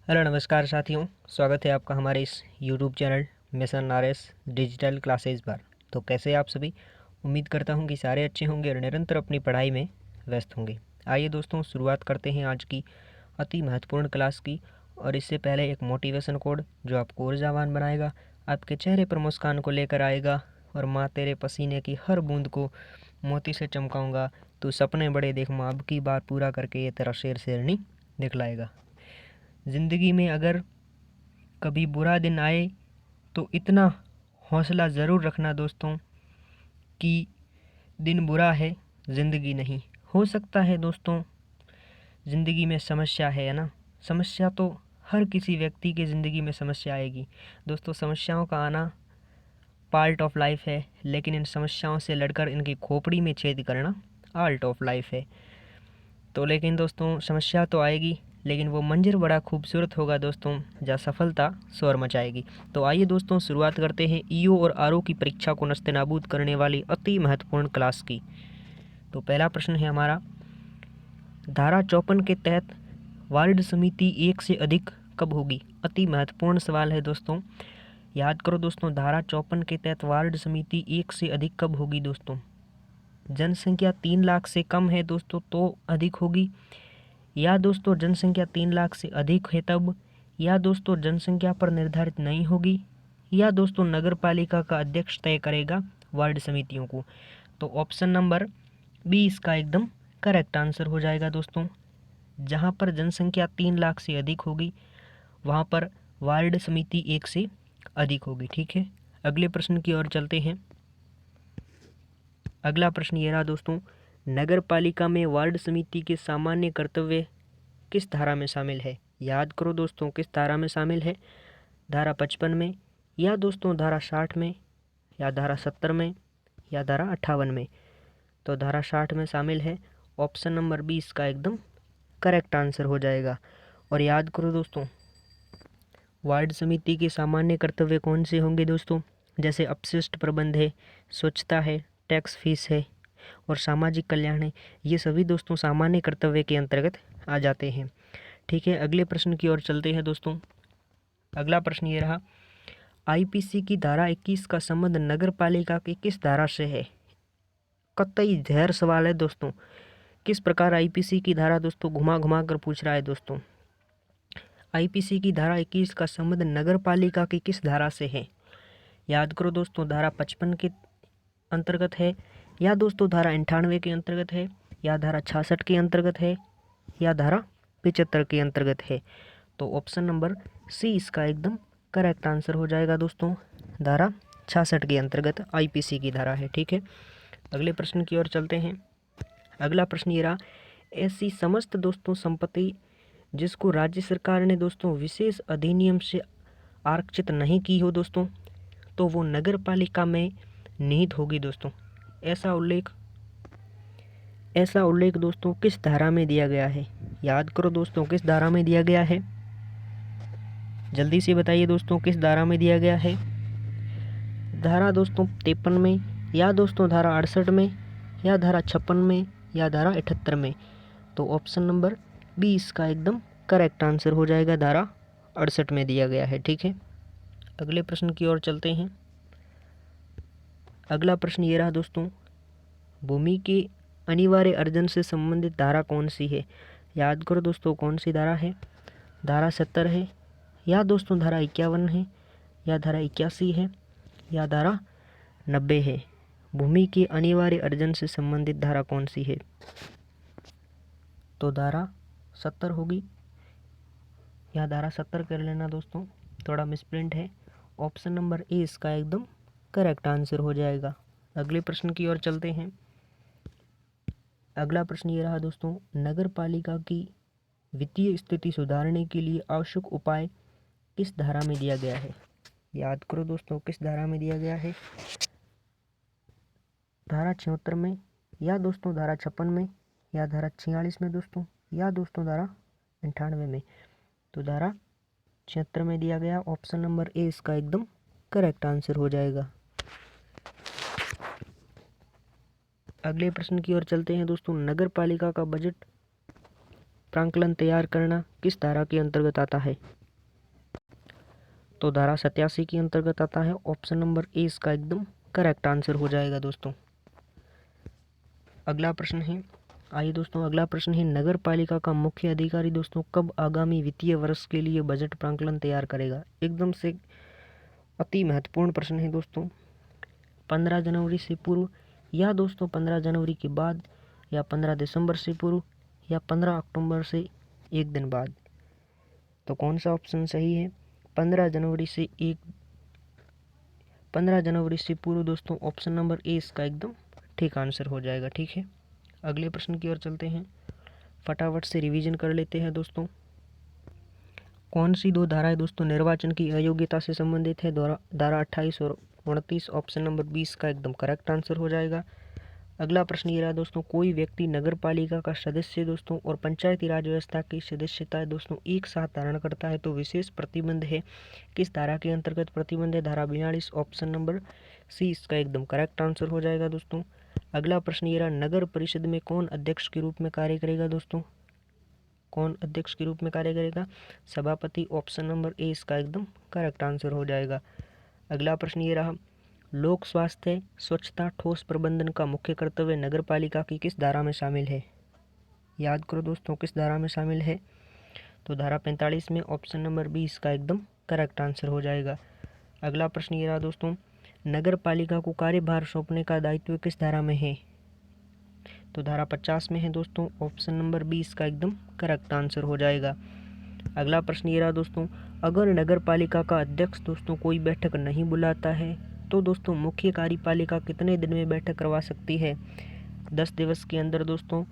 Hello नमस्कार साथियों, स्वागत है आपका हमारे इस YouTube channel mission RS digital classes पर। तो कैसे आप सभी? उम्मीद करता हूं कि सारे अच्छे होंगे और निरंतर अपनी पढ़ाई में व्यस्त होंगे। आइए दोस्तों, शुरुआत करते हैं आज की अति महत्वपूर्ण क्लास की। और इससे पहले एक मोटिवेशन कोड जो आपको ऊर्जावान बनाएगा, आपके चेहरे पर मुस्कान को लेकर आएगा। और माँ तेरे पसीने की हर बूंद को मोती से चमकाऊंगा, तू सपने बड़े देख माँ, अब की बार पूरा करके ये तेरा शेर शेरनी दिखलाएगा। ज़िंदगी में अगर कभी बुरा दिन आए तो इतना हौसला ज़रूर रखना दोस्तों कि दिन बुरा है, ज़िंदगी नहीं। हो सकता है दोस्तों ज़िंदगी में समस्या है ना, समस्या तो हर किसी व्यक्ति के ज़िंदगी में समस्या आएगी दोस्तों। समस्याओं का आना पार्ट ऑफ लाइफ है, लेकिन इन समस्याओं से लड़कर इनकी खोपड़ी में छेद करना आर्ट ऑफ लाइफ है। तो लेकिन दोस्तों समस्या तो आएगी, लेकिन वो मंजर बड़ा खूबसूरत होगा दोस्तों, जहाँ सफलता शोर मचाएगी। तो आइए दोस्तों, शुरुआत करते हैं ईओ और आरओ की परीक्षा को नस्तेनाबूद करने वाली अति महत्वपूर्ण क्लास की। तो पहला प्रश्न है हमारा, धारा 54 के तहत वार्ड समिति एक से अधिक कब होगी? अति महत्वपूर्ण सवाल है दोस्तों, याद करो दोस्तों। धारा 54 के तहत वार्ड समिति एक से अधिक कब होगी दोस्तों? जनसंख्या 3 लाख से कम है दोस्तों तो अधिक होगी, या दोस्तों जनसंख्या 3 लाख से अधिक है तब, या दोस्तों जनसंख्या पर निर्धारित नहीं होगी, या दोस्तों नगर पालिका का अध्यक्ष तय करेगा वार्ड समितियों को। तो ऑप्शन नंबर बी इसका एकदम करेक्ट आंसर हो जाएगा दोस्तों। जहां पर जनसंख्या 3 लाख से अधिक होगी वहां पर वार्ड समिति एक से अधिक होगी। ठीक है, अगले प्रश्न की ओर चलते हैं। अगला प्रश्न ये रहा दोस्तों, नगर पालिका में वार्ड समिति के सामान्य कर्तव्य किस धारा में शामिल है? याद करो दोस्तों, किस धारा में शामिल है? धारा 55 में, या दोस्तों धारा 60 में, या धारा 70 में, या धारा 58 में? तो धारा 60 में शामिल है। ऑप्शन नंबर 20 का एकदम करेक्ट आंसर हो जाएगा। और याद करो दोस्तों, वार्ड समिति के सामान्य कर्तव्य कौन से होंगे दोस्तों? जैसे अपशिष्ट प्रबंध है, स्वच्छता है, टैक्स फीस है और सामाजिक कल्याण है। ये सभी दोस्तों सामान्य कर्तव्य के अंतर्गत आ जाते हैं। ठीक है, अगले प्रश्न की ओर चलते हैं दोस्तों। अगला प्रश्न ये रहा, आईपीसी की धारा 21 का संबंध नगर पालिका की किस धारा से है? कतई जहर सवाल है दोस्तों। किस प्रकार आईपीसी की धारा दोस्तों घुमा घुमा कर पूछ रहा है दोस्तों। आईपीसी की धारा 21 का संबंध नगर पालिका की किस धारा से है? याद करो दोस्तों, धारा 55 के अंतर्गत है, या दोस्तों धारा 98 के अंतर्गत है, या धारा 66 के अंतर्गत है, या धारा 75 के अंतर्गत है? तो ऑप्शन नंबर सी इसका एकदम करेक्ट आंसर हो जाएगा दोस्तों। धारा 66 के अंतर्गत आईपीसी की धारा है। ठीक है, अगले प्रश्न की ओर चलते हैं। अगला प्रश्न ये रहा, ऐसी समस्त दोस्तों संपत्ति जिसको राज्य सरकार ने दोस्तों विशेष अधिनियम से आरक्षित नहीं की हो दोस्तों, तो वो नगर पालिका में निहित होगी दोस्तों। ऐसा उल्लेख दोस्तों किस धारा में दिया गया है? याद करो दोस्तों, किस धारा में दिया गया है? जल्दी से बताइए दोस्तों, किस धारा में दिया गया है? धारा दोस्तों 53 में, या दोस्तों धारा 68 में, या धारा 56 में, या धारा 78 में? तो ऑप्शन नंबर बी इसका एकदम करेक्ट आंसर हो जाएगा, धारा 68 में दिया गया है। ठीक है, अगले प्रश्न की ओर चलते हैं। अगला प्रश्न ये रहा दोस्तों, भूमि के अनिवार्य अर्जन से संबंधित धारा कौन सी है? याद करो दोस्तों, कौन सी धारा है? धारा 70 है, या दोस्तों धारा 51 है, या धारा 81 है, या धारा 90 है? भूमि के अनिवार्य अर्जन से संबंधित धारा कौन सी है? तो धारा 70 होगी, या धारा 70 कर लेना दोस्तों, थोड़ा मिसप्रिंट है। ऑप्शन नंबर ए इसका एकदम करेक्ट आंसर हो जाएगा। अगले प्रश्न की ओर चलते हैं। अगला प्रश्न ये रहा दोस्तों, नगर पालिका की वित्तीय स्थिति सुधारने के लिए आवश्यक उपाय किस धारा में दिया गया है? याद करो दोस्तों, किस धारा में दिया गया है? धारा 76 में, या दोस्तों धारा 56 में, या धारा 46 में दोस्तों, या दोस्तों धारा 98 में? तो धारा 76 में दिया गया। ऑप्शन नंबर ए इसका एकदम करेक्ट आंसर हो जाएगा। अगले प्रश्न की ओर चलते हैं दोस्तों, नगर पालिका का बजट प्रांकलन तैयार करना किस धारा के अंतर्गत आता है? तो धारा 87 के अंतर्गत आता है। ऑप्शन नंबर ए इसका एकदम करेक्ट आंसर हो जाएगा दोस्तों। अगला प्रश्न है, आइए दोस्तों अगला प्रश्न है, नगर पालिका का मुख्य अधिकारी दोस्तों कब आगामी वित्तीय वर्ष के लिए बजट प्रांकलन तैयार करेगा? एकदम से अति महत्वपूर्ण प्रश्न है दोस्तों। 15 जनवरी से पूर्व या दोस्तों 15 जनवरी के बाद या 15 दिसंबर से पूर्व या 15 अक्टूबर से एक दिन बाद। तो कौन सा ऑप्शन सही है? 15 जनवरी से पूर्व दोस्तों। ऑप्शन नंबर ए इसका एकदम ठीक आंसर हो जाएगा। ठीक है, अगले प्रश्न की ओर चलते हैं, फटाफट से रिवीजन कर लेते हैं दोस्तों। कौन सी दो धाराएं दोस्तों निर्वाचन की अयोग्यता से संबंधित है? धारा 28 और 29। ऑप्शन नंबर 20 का एकदम करेक्ट आंसर हो जाएगा। अगला प्रश्न ये रहा दोस्तों, कोई व्यक्ति नगर पालिका का सदस्य दोस्तों और पंचायती राज व्यवस्था की सदस्यता दोस्तों एक साथ धारण करता है तो विशेष प्रतिबंध है, किस धारा के अंतर्गत प्रतिबंध है? धारा 42। ऑप्शन नंबर सी इसका एकदम करेक्ट आंसर हो जाएगा दोस्तों। अगला प्रश्न ये रहा, नगर परिषद में कौन अध्यक्ष के रूप में कार्य करेगा दोस्तों? कौन अध्यक्ष के रूप में कार्य करेगा? सभापति। ऑप्शन नंबर ए इसका एकदम करेक्ट आंसर हो जाएगा। अगला प्रश्न ये रहा, लोक स्वास्थ्य स्वच्छता ठोस प्रबंधन का मुख्य कर्तव्य नगर पालिका की किस धारा में शामिल है? याद करो दोस्तों, किस धारा में शामिल है? तो धारा 45 में। ऑप्शन नंबर बी इसका एकदम करेक्ट आंसर हो जाएगा। अगला प्रश्न ये रहा दोस्तों, नगर पालिका को कार्यभार सौंपने का दायित्व किस धारा में है? तो धारा 50 में है दोस्तों। ऑप्शन नंबर बी इसका एकदम करेक्ट आंसर हो जाएगा। अगला प्रश्न ये रहा दोस्तों, अगर नगर पालिका का अध्यक्ष दोस्तों कोई बैठक नहीं बुलाता है तो दोस्तों मुख्य कार्यपालिका कितने दिन में बैठक करवा सकती है? 10 दिवस के अंदर दोस्तों।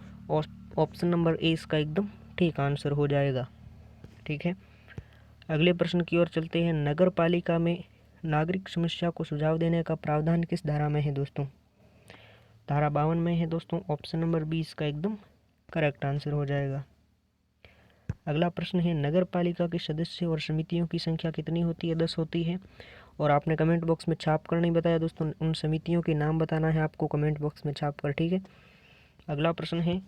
ऑप्शन नंबर ए इसका एकदम ठीक आंसर हो जाएगा। ठीक है, अगले प्रश्न की ओर चलते हैं, नगर पालिका में नागरिक समस्या को सुझाव देने का प्रावधान किस धारा में है दोस्तों? धारा 52 में है दोस्तों। ऑप्शन नंबर बी इसका एकदम करेक्ट आंसर हो जाएगा। अगला प्रश्न है, नगर पालिका के सदस्य और समितियों की संख्या कितनी होती है? 10 होती है। और आपने कमेंट बॉक्स में छाप कर नहीं बताया दोस्तों, उन समितियों के नाम बताना है आपको कमेंट बॉक्स में छाप कर। ठीक है, अगला प्रश्न है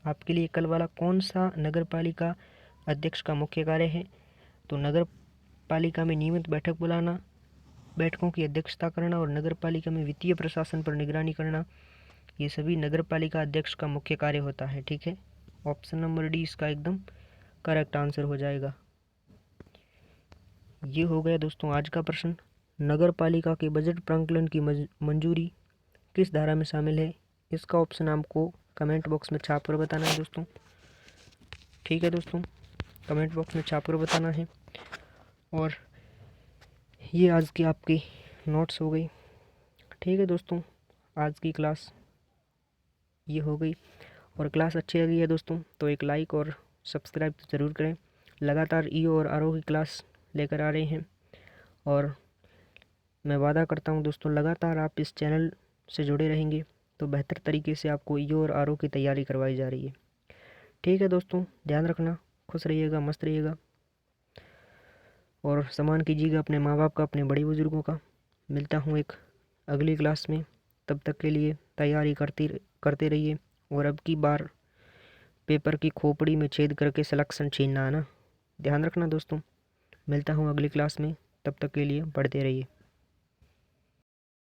आपके लिए कल वाला, कौन सा नगर पालिका अध्यक्ष का मुख्य कार्य है? तो नगर पालिका में नियमित बैठक बुलाना, बैठकों की अध्यक्षता करना और नगर पालिका में वित्तीय प्रशासन पर निगरानी करना, ये सभी नगर पालिका अध्यक्ष का मुख्य कार्य होता है। ठीक है, ऑप्शन नंबर डी इसका एकदम करेक्ट आंसर हो जाएगा। ये हो गया दोस्तों आज का प्रश्न। नगर पालिका के बजट प्रांकलन की मंजूरी किस धारा में शामिल है? इसका ऑप्शन आपको कमेंट बॉक्स में छाप कर बताना है दोस्तों। ठीक है दोस्तों, कमेंट बॉक्स में छाप कर बताना है। और ये आज की आपकी नोट्स हो गई। ठीक है दोस्तों, आज की क्लास ये हो गई। और क्लास अच्छी लगी है दोस्तों तो एक लाइक और सब्सक्राइब तो ज़रूर करें। लगातार ईओ और आरओ की क्लास लेकर आ रहे हैं और मैं वादा करता हूं दोस्तों, लगातार आप इस चैनल से जुड़े रहेंगे तो बेहतर तरीके से आपको ईओ और आरओ की तैयारी करवाई जा रही है। ठीक है दोस्तों, ध्यान रखना, खुश रहिएगा, मस्त रहिएगा और सम्मान कीजिएगा अपने माँ बाप का, अपने बड़े बुजुर्गों का। मिलता हूँ एक अगली क्लास में, तब तक के लिए तैयारी करते रहिए। और अब की बार पेपर की खोपड़ी में छेद करके सिलेक्शन छीनना है ना, ध्यान रखना दोस्तों। मिलता हूँ अगली क्लास में, तब तक के लिए पढ़ते रहिए।